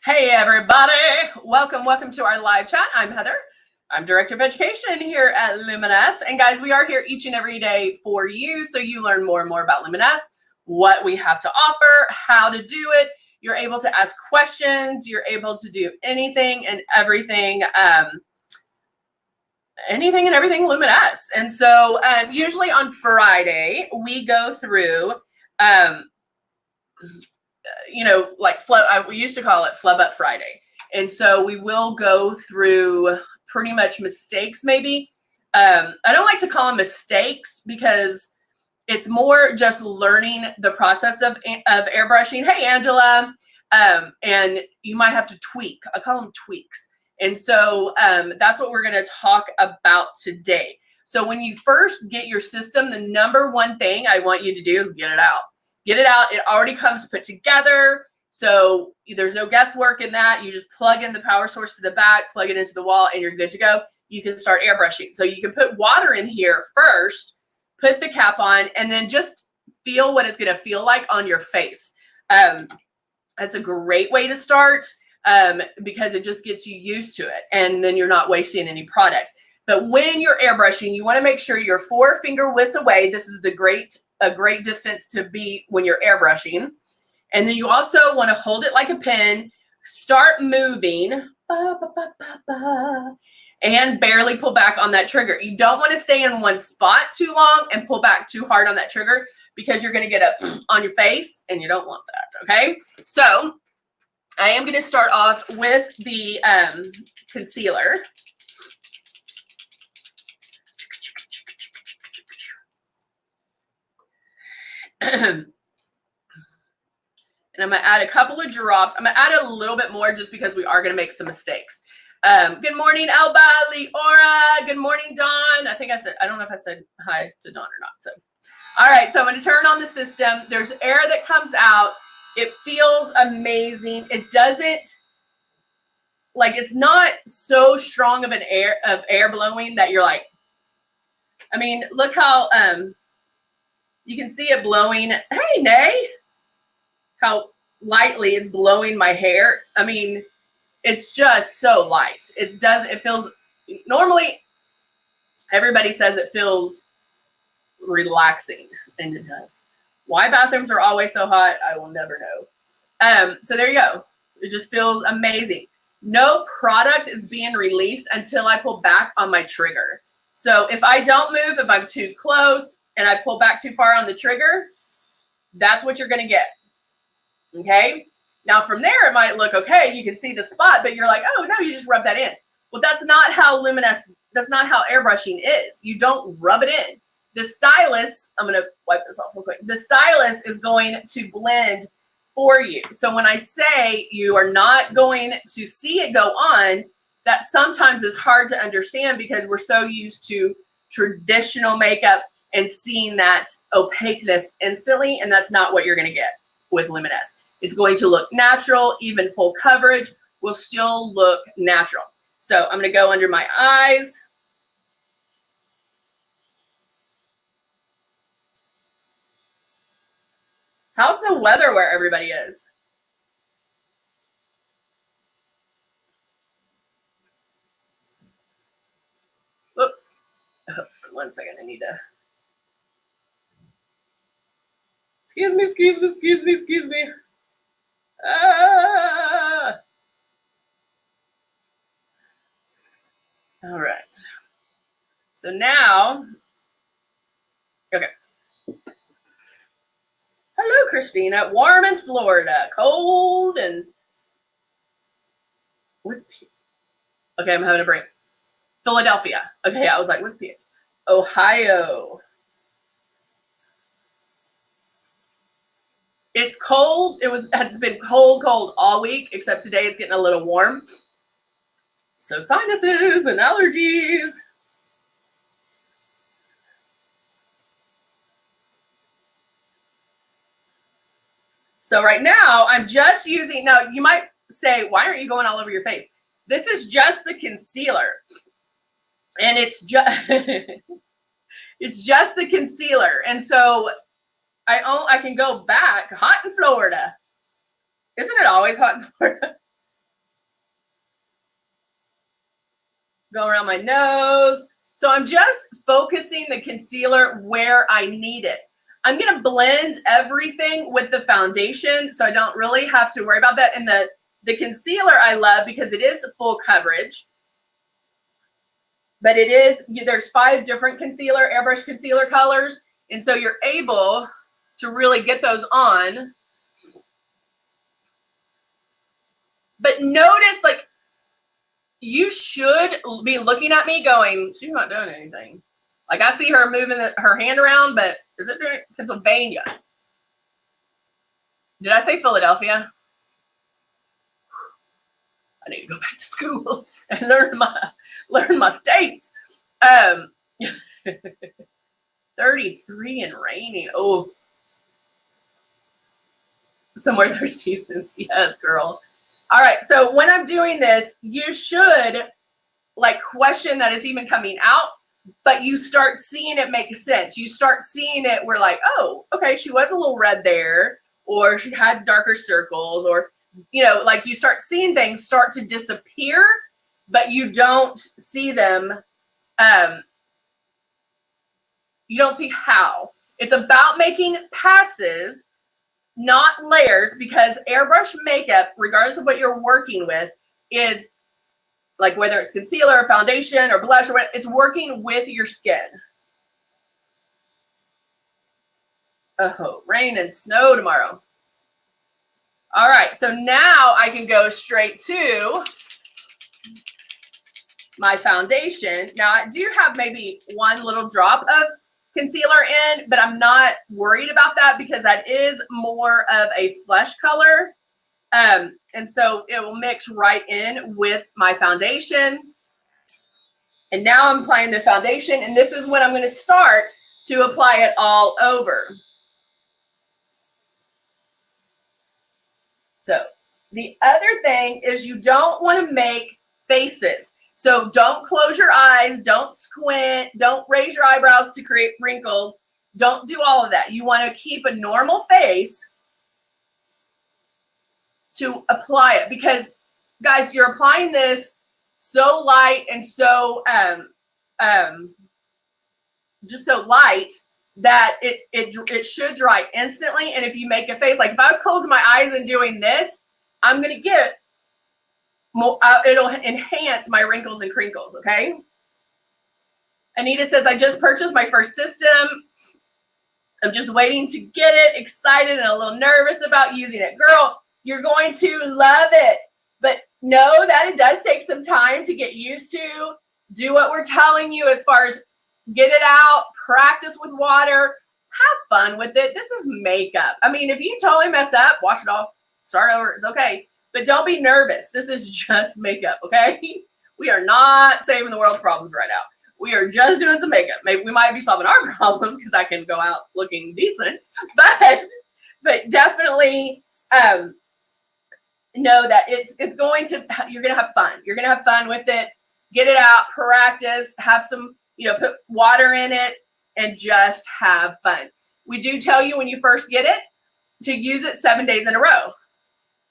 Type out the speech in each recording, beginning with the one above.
Hey everybody, welcome to our live chat. I'm Heather. I'm Director of Education here at Luminous. And guys, we are here each and every day for you so you learn more and more about Luminous, what we have to offer, how to do it. You're able to ask questions. You're able to do anything and everything, Luminous. And so usually on Friday, we go through we used to call it Flub Up Friday. And so we will go through pretty much mistakes, maybe. I don't like to call them mistakes because it's more just learning the process of airbrushing. Hey, Angela. And you might have to tweak. I call them tweaks. And so that's what we're going to talk about today. So when you first get your system, the number one thing I want you to do is get it out. Get it out. It already comes put together. So there's no guesswork in that. You just plug in the power source to the back, plug it into the wall, and you're good to go. You can start airbrushing. So you can put water in here first, put the cap on, and then just feel what it's going to feel like on your face. That's a great way to start because it just gets you used to it. And then you're not wasting any product. But when you're airbrushing, you want to make sure you're 4 finger widths away. This is a great distance to be when you're airbrushing. And then you also want to hold it like a pen, start moving, and barely pull back on that trigger. You don't want to stay in one spot too long and pull back too hard on that trigger because you're going to get up on your face and you don't want that, okay? So I am going to start off with the concealer. And I'm going to add a couple of drops. I'm going to add a little bit more just because we are going to make some mistakes. Good morning, Elba, Leora. Good morning, Dawn. I don't know if I said hi to Dawn or not. So, all right. So I'm going to turn on the system. There's air that comes out. It feels amazing. It doesn't, like, it's not so strong of an air blowing that you're like, I mean, look how, you can see it blowing. Hey, Nay. How lightly it's blowing my hair. I mean, it's just so light. It feels, normally everybody says it feels relaxing, and it does. Why bathrooms are always so hot, I will never know. So there you go. It just feels amazing. No product is being released until I pull back on my trigger. So if I don't move, if I'm too close and I pull back too far on the trigger, that's what you're going to get. Okay. Now from there, it might look okay. You can see the spot, but you're like, oh no, you just rub that in. Well, that's not how airbrushing is. You don't rub it in. The stylus, I'm going to wipe this off real quick. The stylus is going to blend for you. So when I say you are not going to see it go on, that sometimes is hard to understand because we're so used to traditional makeup and seeing that opaqueness instantly. And that's not what you're going to get with Luminous. It's going to look natural. Even full coverage will still look natural. So I'm going to go under my eyes. How's the weather where everybody is? Oop. One second, I need to. Excuse me. All right. So now, okay. Hello, Christina. Warm in Florida, cold and okay, I'm having a break. Philadelphia. Okay, I was like, what's P? Ohio. It's cold. It's been cold all week, except today it's getting a little warm. So sinuses and allergies. So right now I'm just using, now you might say, why aren't you going all over your face? This is just the concealer. And it's just, it's just the concealer. And so I can go back. Hot in Florida. Isn't it always hot in Florida? Go around my nose. So I'm just focusing the concealer where I need it. I'm going to blend everything with the foundation, so I don't really have to worry about that. And the concealer I love because it is full coverage. But it is, there's 5 different concealer, airbrush concealer colors. And so you're able to really get those on. But notice, like, you should be looking at me going, she's not doing anything. Like, I see her moving her hand around, but is it doing Pennsylvania? Did I say Philadelphia? I need to go back to school and learn my states. 33 and rainy. Oh, somewhere there's seasons. Yes, girl. All right. So when I'm doing this, you should like question that it's even coming out, but you start seeing it make sense. You start seeing it where like, oh, okay, she was a little red there, or she had darker circles, or, you know, like you start seeing things start to disappear, but you don't see them. You don't see how. It's about making passes, not layers, because airbrush makeup, regardless of what you're working with, is like whether it's concealer or foundation or blush or what, it's working with your skin. Oh, rain and snow tomorrow. All right, so now I can go straight to my foundation. Now I do have maybe one little drop of concealer in, but I'm not worried about that because that is more of a flesh color. And so it will mix right in with my foundation. And now I'm applying the foundation, and this is when I'm going to start to apply it all over. So the other thing is you don't want to make faces. So don't close your eyes, don't squint, don't raise your eyebrows to create wrinkles. Don't do all of that. You want to keep a normal face to apply it, because guys, you're applying this so light and so just so light that it should dry instantly. And if you make a face, like if I was closing my eyes and doing this, I'm going to get more, it'll enhance my wrinkles and crinkles. Okay. Anita says, I just purchased my first system. I'm just waiting to get it, excited and a little nervous about using it. Girl, you're going to love it, but know that it does take some time to get used to. Do what we're telling you as far as get it out, practice with water, have fun with it. This is makeup. I mean, if you totally mess up, wash it off, start over, it's okay. But don't be nervous. This is just makeup, okay? We are not saving the world's problems right now. We are just doing some makeup. Maybe we might be solving our problems because I can go out looking decent, but definitely know that it's going to, you're going to have fun. You're going to have fun with it. Get it out, practice, have some, you know, put water in it and just have fun. We do tell you when you first get it to use it 7 days in a row.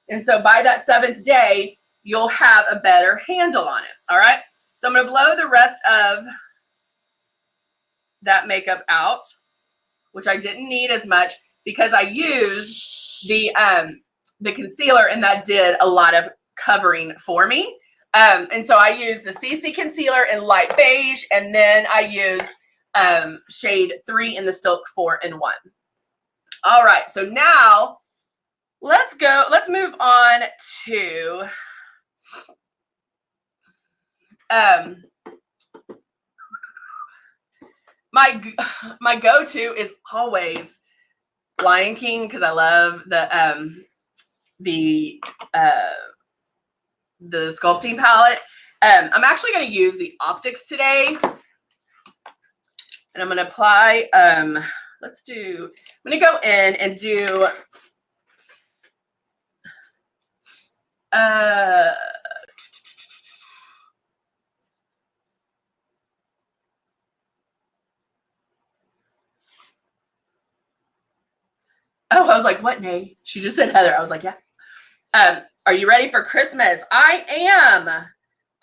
And so by that 7th day, you'll have a better handle on it. All right. So I'm going to blow the rest of that makeup out, which I didn't need as much because I used the concealer, and that did a lot of covering for me. And so I use the CC concealer in light beige, and then I use shade 3 in the Silk 4-in-1. All right, so now let's move on to my go-to is always Lion King, because I love the sculpting palette. I'm actually going to use the Optics today, and I'm going to apply. I'm going to go in and do. Oh, I was like, what, Nay? She just said Heather. I was like, yeah. Are you ready for Christmas? I am.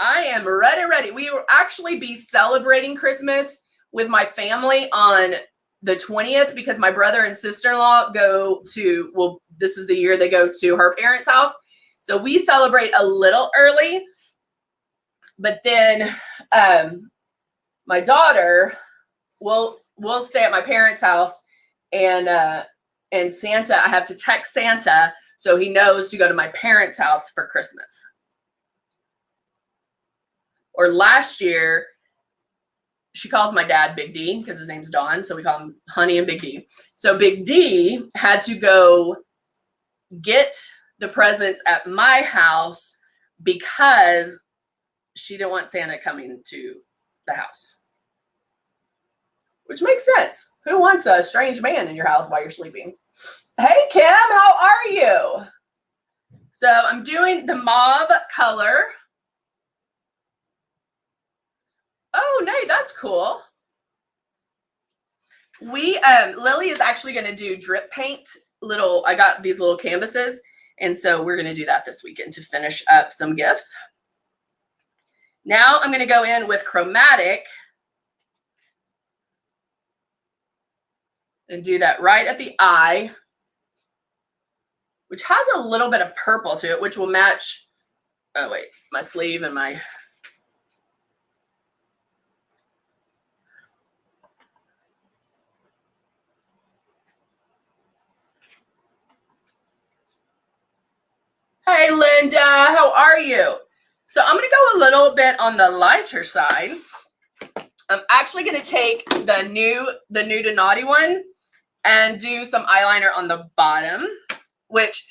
I am ready. We will actually be celebrating Christmas with my family on the 20th because my brother and sister-in-law go to, well, this is the year they go to her parents' house. So we celebrate a little early, but then my daughter will stay at my parents' house, and Santa, I have to text Santa so he knows to go to my parents' house for Christmas. Or last year, she calls my dad Big D because his name's Don, so we call him Honey and Big D. So Big D had to go get the presents at my house because she didn't want Santa coming to the house. Which makes sense. Who wants a strange man in your house while you're sleeping? Hey, Kim, how are you? So I'm doing the mauve color. Oh, Nay, that's cool. Lily is actually going to do drip paint. I got these little canvases, and so we're going to do that this weekend to finish up some gifts. Now I'm going to go in with chromatic and do that right at the eye, which has a little bit of purple to it, which will match, oh wait, my sleeve and my, hey Linda, how are you? So I'm going to go a little bit on the lighter side. I'm actually going to take the new to naughty one and do some eyeliner on the bottom, which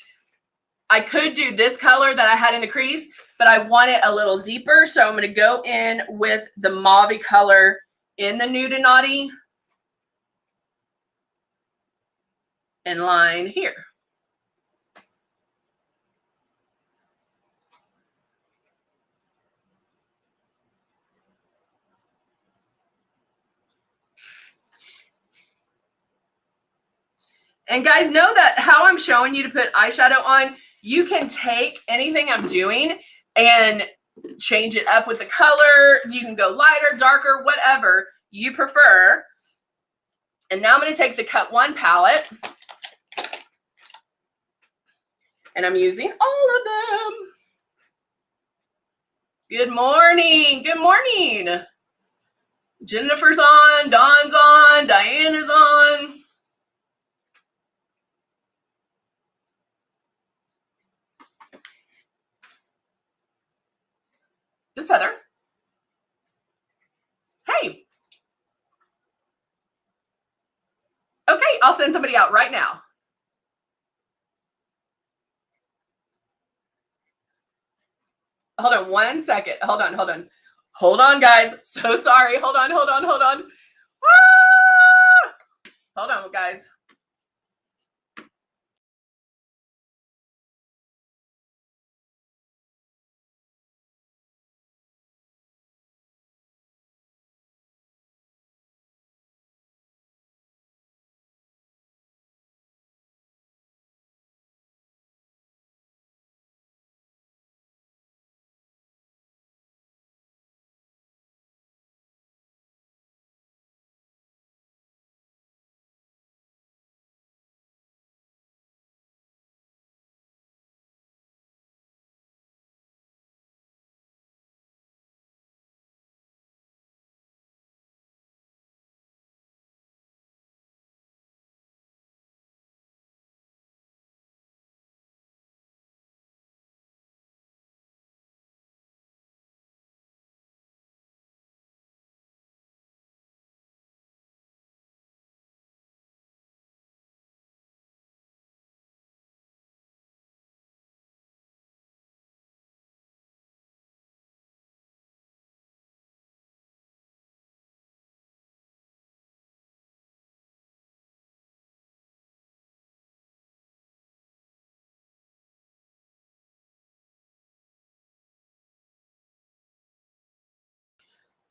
I could do this color that I had in the crease, but I want it a little deeper. So I'm going to go in with the mauve color in the new to naughty and line here. And guys, know that how I'm showing you to put eyeshadow on, you can take anything I'm doing and change it up with the color. You can go lighter, darker, whatever you prefer. And now I'm going to take the Cut One palette, and I'm using all of them. Good morning. Good morning. Jennifer's on, Dawn's on, Diana's on. This is Heather. Hey. Okay, I'll send somebody out right now. Hold on 1 second. Hold on. Hold on, guys. So sorry. Hold on. Ah! Hold on, guys.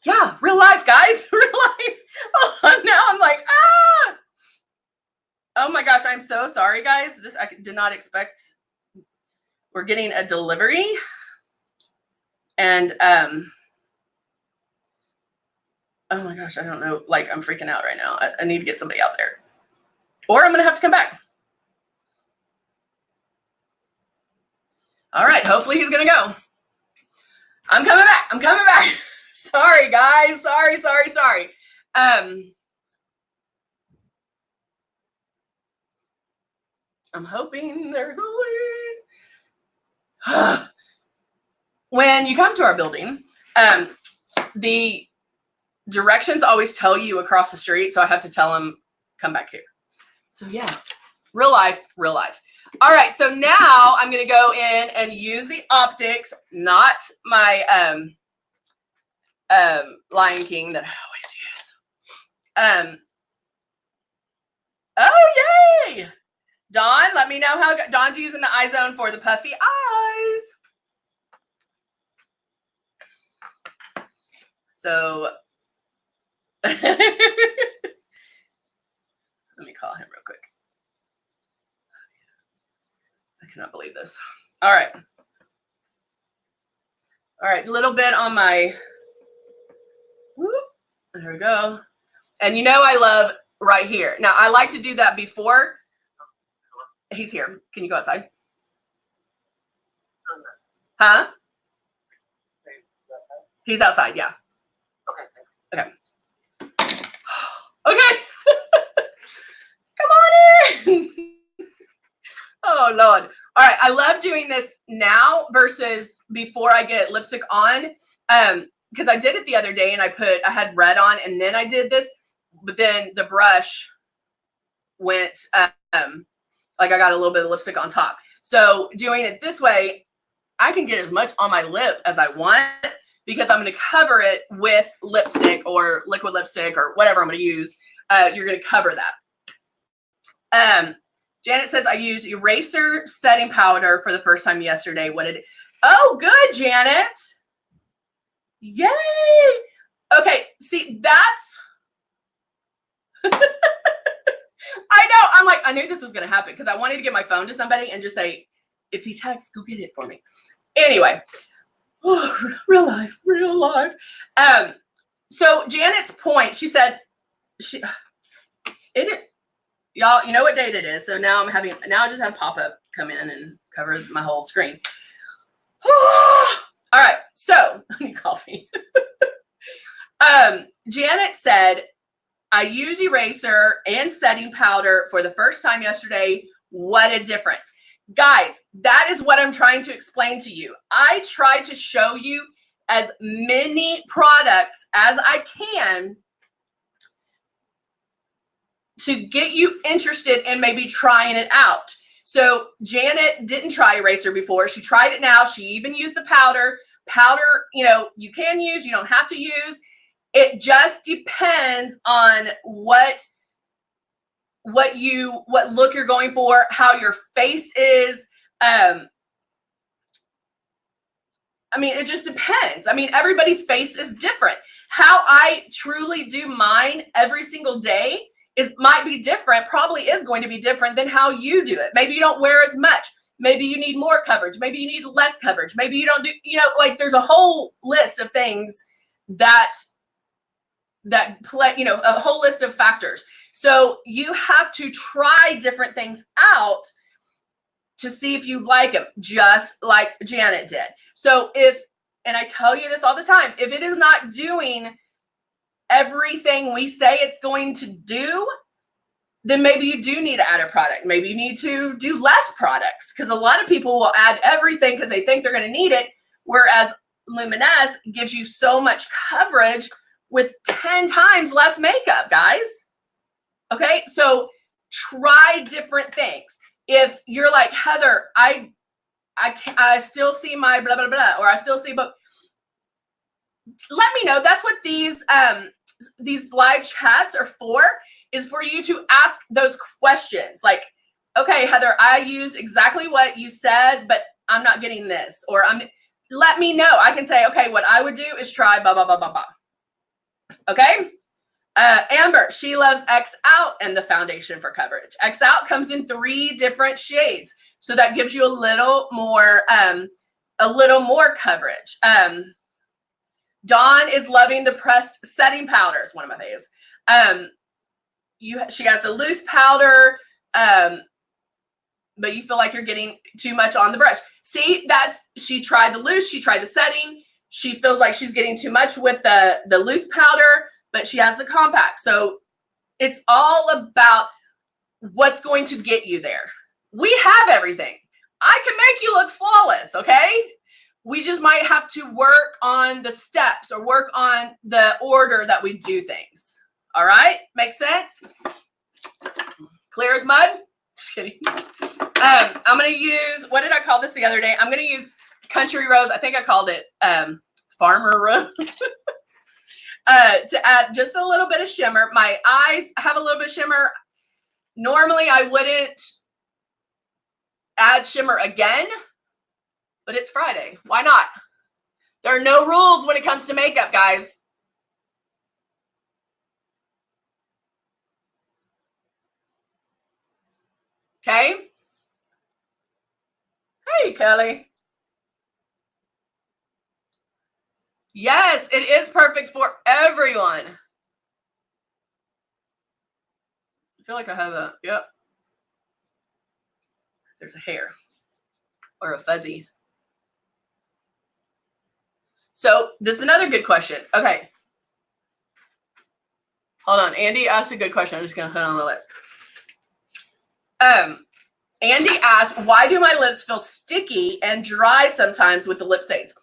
Yeah, real life, guys. Real life. Oh, now I'm like, ah. Oh my gosh, I'm so sorry, guys. This I did not expect. We're getting a delivery. And, oh my gosh, I don't know. Like, I'm freaking out right now. I need to get somebody out there. Or I'm going to have to come back. All right. Hopefully he's going to go. I'm coming back. I'm coming back. Sorry, guys. Sorry. I'm hoping they're going. When you come to our building, the directions always tell you across the street. So I have to tell them, come back here. So yeah, real life. All right. So now I'm going to go in and use the optics, not my Lion King that I always use. Oh, yay. Dawn, let me know how Dawn's using the eye zone for the puffy eyes. So let me call him real quick. I cannot believe this. All right. A little bit on my, whoop, there we go. And you know I love right here. Now I like to do that before. He's here. Can you go outside? Huh? He's outside, yeah. Okay. Okay. Come on in. Oh, Lord. All right. I love doing this now versus before I get lipstick on. Because I did it the other day and I had red on and then I did this, but then the brush went, like I got a little bit of lipstick on top. So doing it this way, I can get as much on my lip as I want because I'm going to cover it with lipstick or liquid lipstick or whatever I'm going to use. You're going to cover that. Janet says, I used eraser setting powder for the first time yesterday. What did it? Oh, good, Janet. Yay. Okay. See, that's, I know. I'm like, I knew this was going to happen because I wanted to give my phone to somebody and just say, if he texts, go get it for me. Anyway, oh, real life. So Janet's point, she said, y'all, you know what date it is. So now I just had a pop-up come in and cover my whole screen. All right. So I need coffee. Janet said, I use eraser and setting powder for the first time yesterday. What a difference. Guys, that is what I'm trying to explain to you. I try to show you as many products as I can to get you interested in maybe trying it out. So Janet didn't try eraser before. She tried it now. She even used the powder. Powder, you can use, you don't have to use. It just depends on what look you're going for, how your face is. It just depends. Everybody's face is different. How I truly do mine every single day might be different, probably is going to be different than how you do it. Maybe you don't wear as much. Maybe you need more coverage. Maybe you need less coverage. Maybe you don't do, there's a whole list of things that play, a whole list of factors. So you have to try different things out to see if you like them, just like Janet did. So and I tell you this all the time, if it is not doing everything we say it's going to do, then maybe you do need to add a product. Maybe you need to do less products because a lot of people will add everything because they think they're going to need it. Whereas Luminous gives you so much coverage with 10 times less makeup, guys. Okay, so try different things. If you're like, Heather, I still see my blah, blah, blah, or I still see, but let me know. That's what these live chats are for, is for you to ask those questions. Like, okay, Heather, I used exactly what you said, but I'm not getting this, or let me know. I can say, okay, what I would do is try blah, blah, blah, blah, blah. Okay. Amber, she loves X Out and the foundation for coverage. X Out comes in 3 different shades. So that gives you a little more a little more coverage. Dawn is loving the pressed setting powder. It's one of my faves. She has a loose powder, but you feel like you're getting too much on the brush. See, she tried the loose, she tried the setting. She feels like she's getting too much with the loose powder, but she has the compact. So it's all about what's going to get you there. We have everything. I can make you look flawless, okay? We just might have to work on the steps or work on the order that we do things. All right? Makes sense? Clear as mud? Just kidding. I'm going to use, what did I call this the other day? I'm going to use Country Rose. I think I called it Farmer Rose. To add just a little bit of shimmer. My eyes have a little bit of shimmer. Normally, I wouldn't add shimmer again, but it's Friday. Why not? There are no rules when it comes to makeup, guys. Okay? Hey, Kelly. Yes, it is perfect for everyone. I feel like I have yep. There's a hair or a fuzzy. So this is another good question. Okay. Hold on. Andy asked a good question. I'm just going to put it on the list. Andy asked, why do my lips feel sticky and dry sometimes with the lip stains?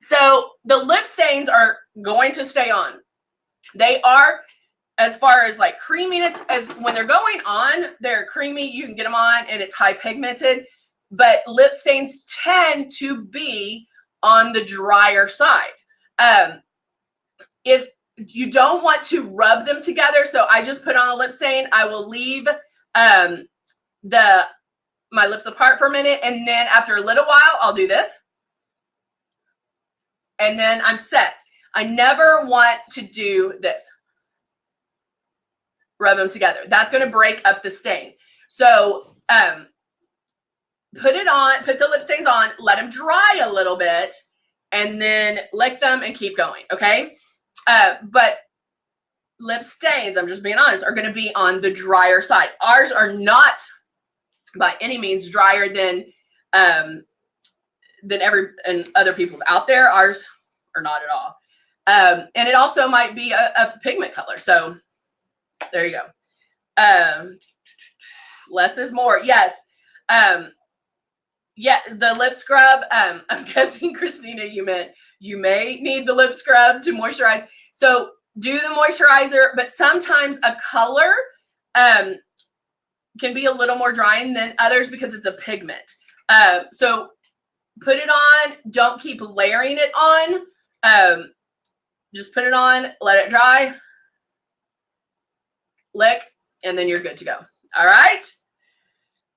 So the lip stains are going to stay on. They are, as far as like creaminess, as when they're going on, they're creamy. You can get them on and it's high pigmented, but lip stains tend to be on the drier side. If you don't want to rub them together, so I just put on a lip stain, I will leave my lips apart for a minute, and then after a little while, I'll do this. And then I'm set. I never want to do this. Rub them together. That's going to break up the stain. So put the lip stains on, let them dry a little bit, and then lick them and keep going, okay? But lip stains, I'm just being honest, are going to be on the drier side. Ours are not by any means drier than other people's out there. Ours are not at all. And it also might be a pigment color. So there you go. Less is more. Yes. Yeah, the lip scrub. I'm guessing, Christina, you meant you may need the lip scrub to moisturize. So do the moisturizer, but sometimes a color can be a little more drying than others because it's a pigment. So put it on. Don't keep layering it on. Just put it on, let it dry, lick, and then you're good to go. All right?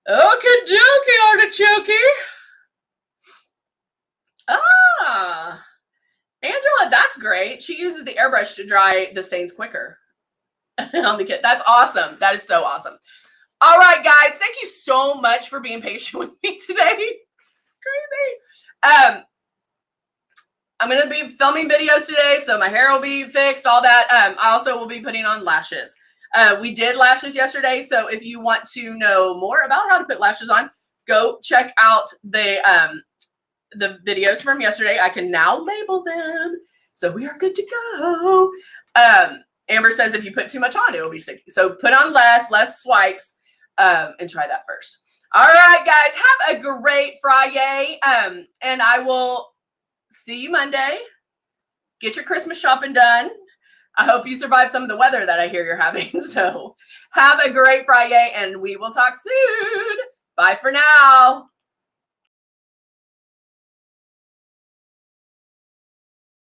Okie dokie, artichoke. Ah, Angela, that's great. She uses the airbrush to dry the stains quicker on the kit. That's awesome. That is so awesome. All right, guys, thank you so much for being patient with me today. It's crazy. I'm going to be filming videos today, so my hair will be fixed, all that. I also will be putting on lashes. We did lashes yesterday, so if you want to know more about how to put lashes on, go check out the videos from yesterday. I can now label them, so we are good to go. Amber says if you put too much on, it will be sticky. So put on less swipes, and try that first. All right, guys, have a great Friday, and I will see you Monday. Get your Christmas shopping done. I hope you survive some of the weather that I hear you're having. So have a great Friday, and we will talk soon. Bye for now.